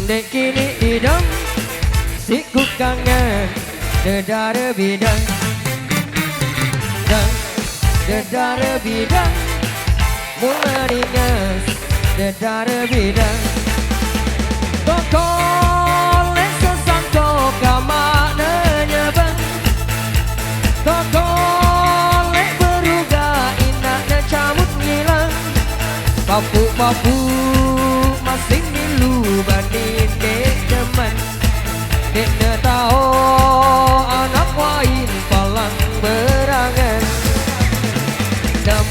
Dek kini idam si ku kangen dedara bidang dan dedara bidang mula ringas dedara bidang koko lek sesangko kamakna nyebang koko lek beruga inaknya camut ngilang papu-papu masing nilu banding dek demen dek ne tau anak wain palang berangan dam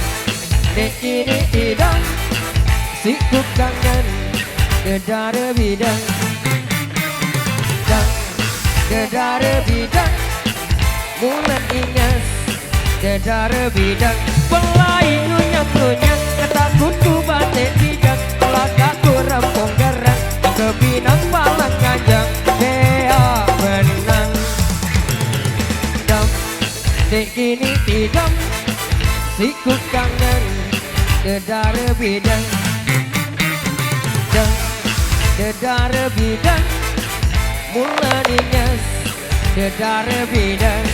dek kini idam si ku kangen dedara bidang dan dedara bidang mulan ingas dedara bidang pelai ngunyap-ngunyap ketakutku batik bidang pelagaku rempong gerang kebinang palang kanjang dea benang dam dek kini idam si ku kangen dedara bidang dan dedara bidang mulan ingas dedara bidang.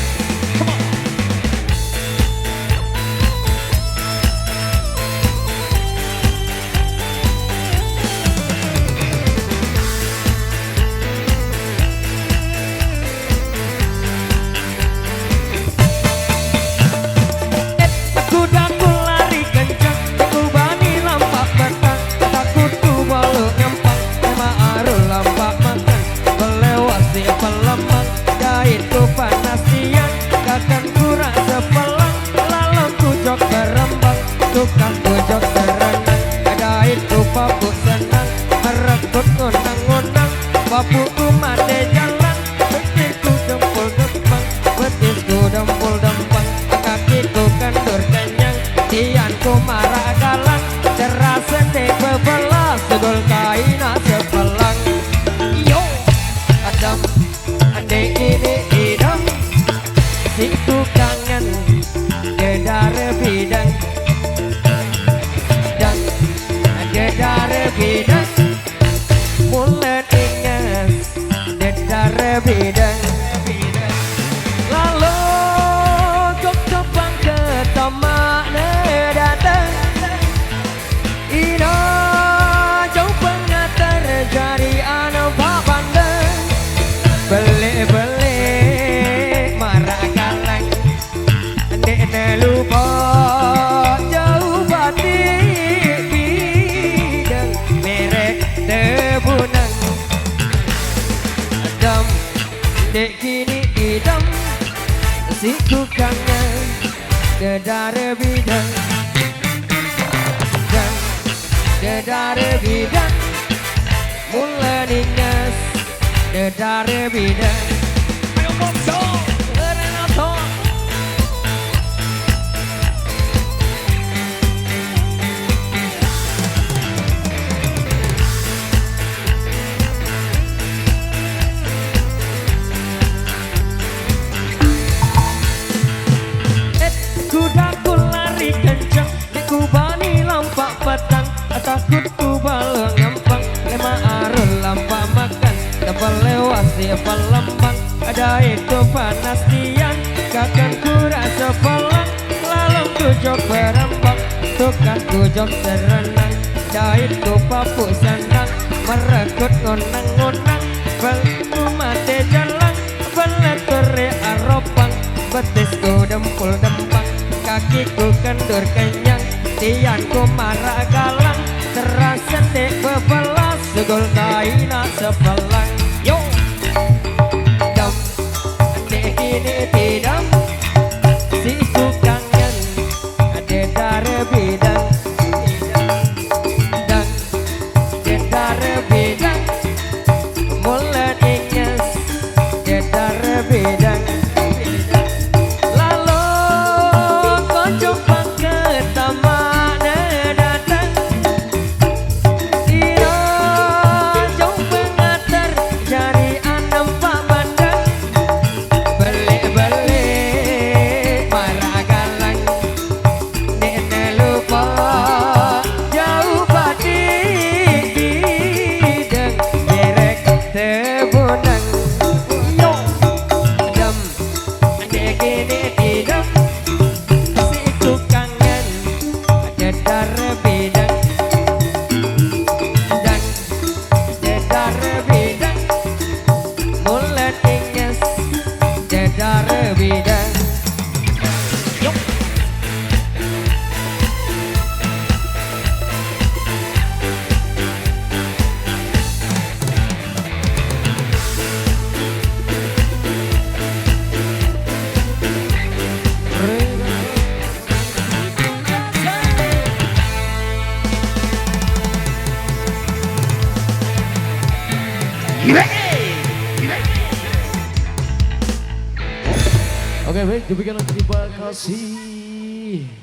Kudaku lari kencang, ku bani lampak batang, takutku balu nyempang, ema arul lampak makan, belewasi pelemang, jahitku panas siang, kakang kurang sepelang, lalang kujok berembang, tukang kujok serenang, jahitku papu senang, merekut ngunang-ngunang, papuku made jalan, betisku dempul dempang, betisku dempul dempang, kakiku kendur kenyang, tianku marah galang, cerah sedek bebelah, segol kaina sepelang. Yo, adam, adek ini idam, si ku kangen dedara bidang, dan dedara bidang, mulan ingas dedara bidang. Lalu kok tebang ke tamak datang, ina jauh pengantar jari anak pak pandang, belik-belik marah galang, dek ne lupa jauh batik bidang merek debunang dam dek kini idam si ku kangen dedara bidang dan dedara bidang mulan ingas dedara bidang. Ayo mojo Renato kudaku lari kencang, ku bani lampak petang, takutku balang ngempang, lema arul lampak makan, tebal lewasi pelembang, ada itu panas tiang, kakang kurasa pelang, lalang kujok berembang, tukang kujok serenang, jahitku papu senang, merekut ngonang-ngonang, belku mate jalang, beleturi aropang, betisku dempul dempang, kakiku kendur kenyang, tianku marah galang, cerah sedek bebelah, segol kaina sepelang. Yo, dam, dek ini tidam, si ku kangen dedara bidang, dan dedara bidang, mulan ingas dedara bidang. Marah Oke baik, demikianlah terima kasih.